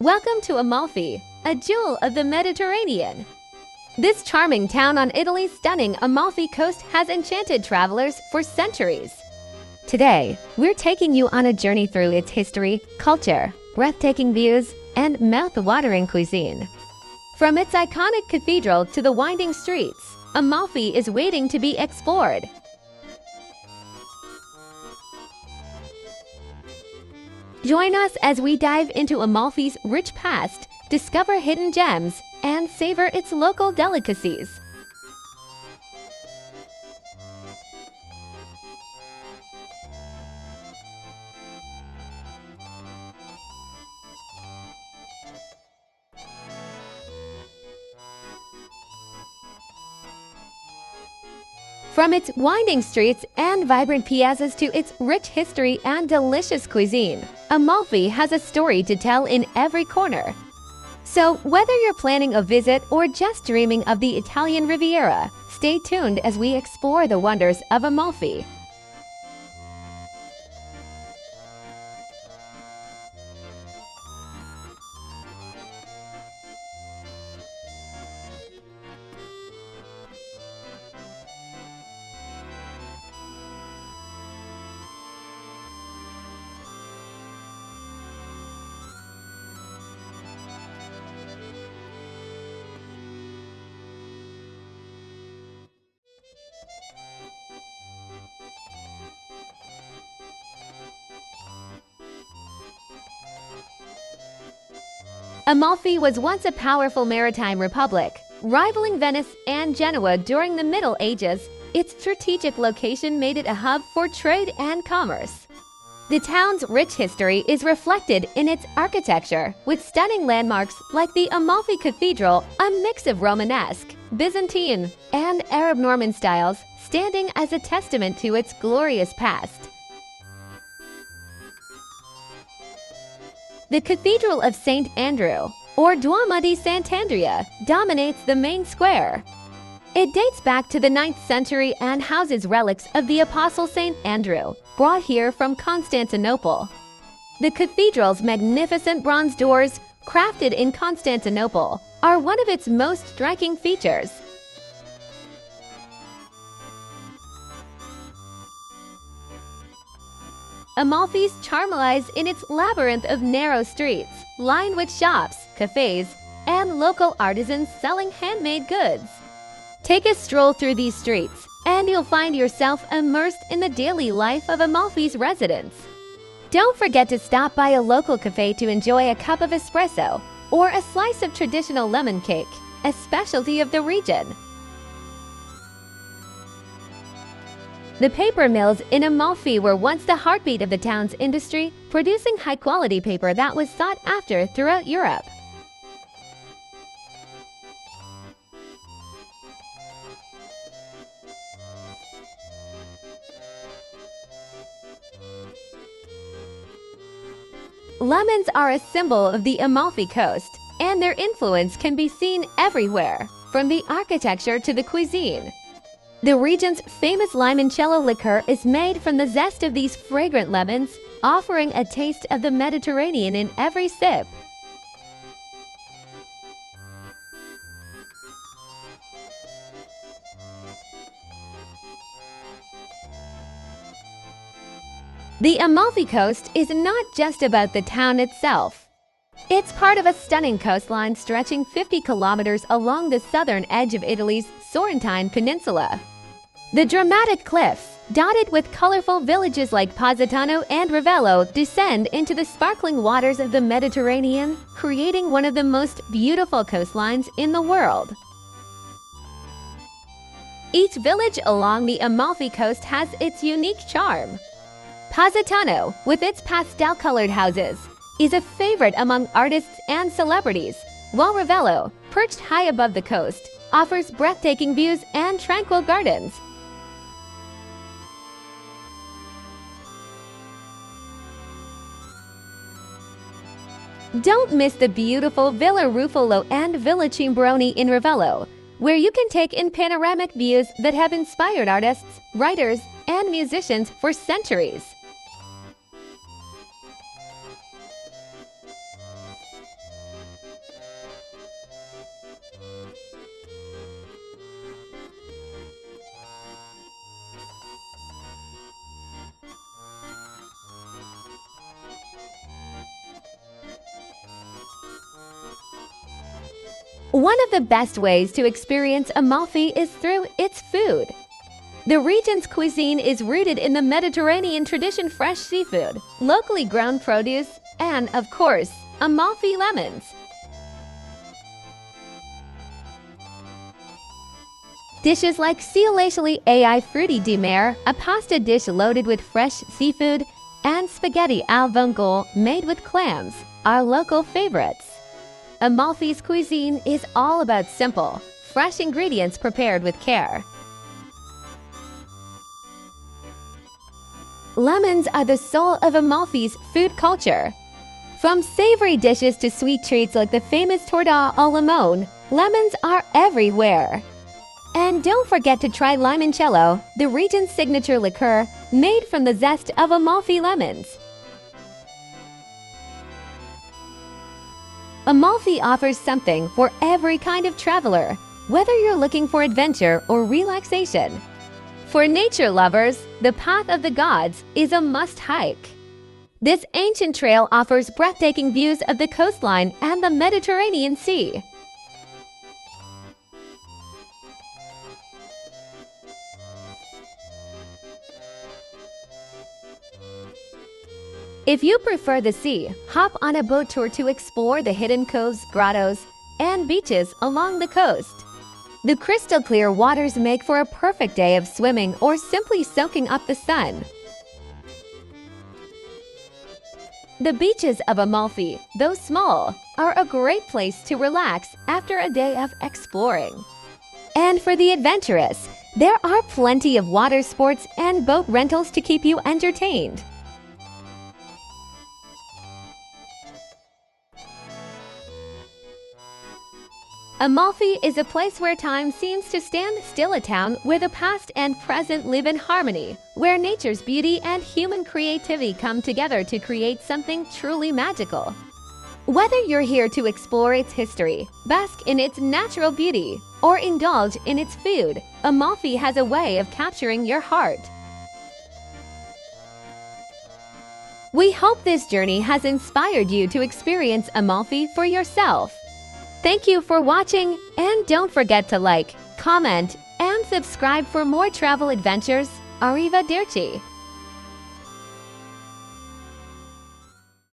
Welcome to Amalfi, a jewel of the Mediterranean. This charming town on Italy's stunning Amalfi Coast has enchanted travelers for centuries. Today, we're taking you on a journey through its history, culture, breathtaking views, and mouth-watering cuisine. From its iconic cathedral to the winding streets, Amalfi is waiting to be explored. Join us as we dive into Amalfi's rich past, discover hidden gems, and savor its local delicacies. From its winding streets and vibrant piazzas to its rich history and delicious cuisine, Amalfi has a story to tell in every corner. So whether you're planning a visit or just dreaming of the Italian Riviera, stay tuned as we explore the wonders of Amalfi. Amalfi was once a powerful maritime republic, rivaling Venice and Genoa during the Middle Ages. Its strategic location made it a hub for trade and commerce. The town's rich history is reflected in its architecture, with stunning landmarks like the Amalfi Cathedral, a mix of Romanesque, Byzantine, and Arab Norman styles, standing as a testament to its glorious past. The Cathedral of St. Andrew, or Duomo di Sant'Andrea, dominates the main square. It dates back to the 9th century and houses relics of the Apostle St. Andrew, brought here from Constantinople. The cathedral's magnificent bronze doors, crafted in Constantinople, are one of its most striking features. Amalfi's charm lies in its labyrinth of narrow streets, lined with shops, cafes, and local artisans selling handmade goods. Take a stroll through these streets, and you'll find yourself immersed in the daily life of Amalfi's residents. Don't forget to stop by a local cafe to enjoy a cup of espresso or a slice of traditional lemon cake, a specialty of the region. The paper mills in Amalfi were once the heartbeat of the town's industry, producing high-quality paper that was sought after throughout Europe. Lemons are a symbol of the Amalfi Coast, and their influence can be seen everywhere, from the architecture to the cuisine. The region's famous limoncello liqueur is made from the zest of these fragrant lemons, offering a taste of the Mediterranean in every sip. The Amalfi Coast is not just about the town itself. It's part of a stunning coastline stretching 50 kilometers along the southern edge of Italy's Sorrentine Peninsula. The dramatic cliffs, dotted with colorful villages like Positano and Ravello, descend into the sparkling waters of the Mediterranean, creating one of the most beautiful coastlines in the world. Each village along the Amalfi Coast has its unique charm. Positano, with its pastel-colored houses, is a favorite among artists and celebrities, while Ravello, perched high above the coast, offers breathtaking views and tranquil gardens. Don't miss the beautiful Villa Ruffolo and Villa Cimbroni in Ravello, where you can take in panoramic views that have inspired artists, writers, and musicians for centuries. One of the best ways to experience Amalfi is through its food. The region's cuisine is rooted in the Mediterranean tradition, fresh seafood, locally grown produce, and, of course, Amalfi lemons. Dishes like cialacely ai frutti di mare, a pasta dish loaded with fresh seafood, and spaghetti al vongole made with clams, are local favorites. Amalfi's cuisine is all about simple, fresh ingredients prepared with care. Lemons are the soul of Amalfi's food culture. From savory dishes to sweet treats like the famous torta al limone, lemons are everywhere. And don't forget to try limoncello, the region's signature liqueur made from the zest of Amalfi lemons. Amalfi offers something for every kind of traveler, whether you're looking for adventure or relaxation. For nature lovers, the Path of the Gods is a must-hike. This ancient trail offers breathtaking views of the coastline and the Mediterranean Sea. If you prefer the sea, hop on a boat tour to explore the hidden coves, grottos, and beaches along the coast. The crystal clear waters make for a perfect day of swimming or simply soaking up the sun. The beaches of Amalfi, though small, are a great place to relax after a day of exploring. And for the adventurous, there are plenty of water sports and boat rentals to keep you entertained. Amalfi is a place where time seems to stand still, a town where the past and present live in harmony, where nature's beauty and human creativity come together to create something truly magical. Whether you're here to explore its history, bask in its natural beauty, or indulge in its food, Amalfi has a way of capturing your heart. We hope this journey has inspired you to experience Amalfi for yourself. Thank you for watching, and don't forget to like, comment, and subscribe for more travel adventures. Arrivederci!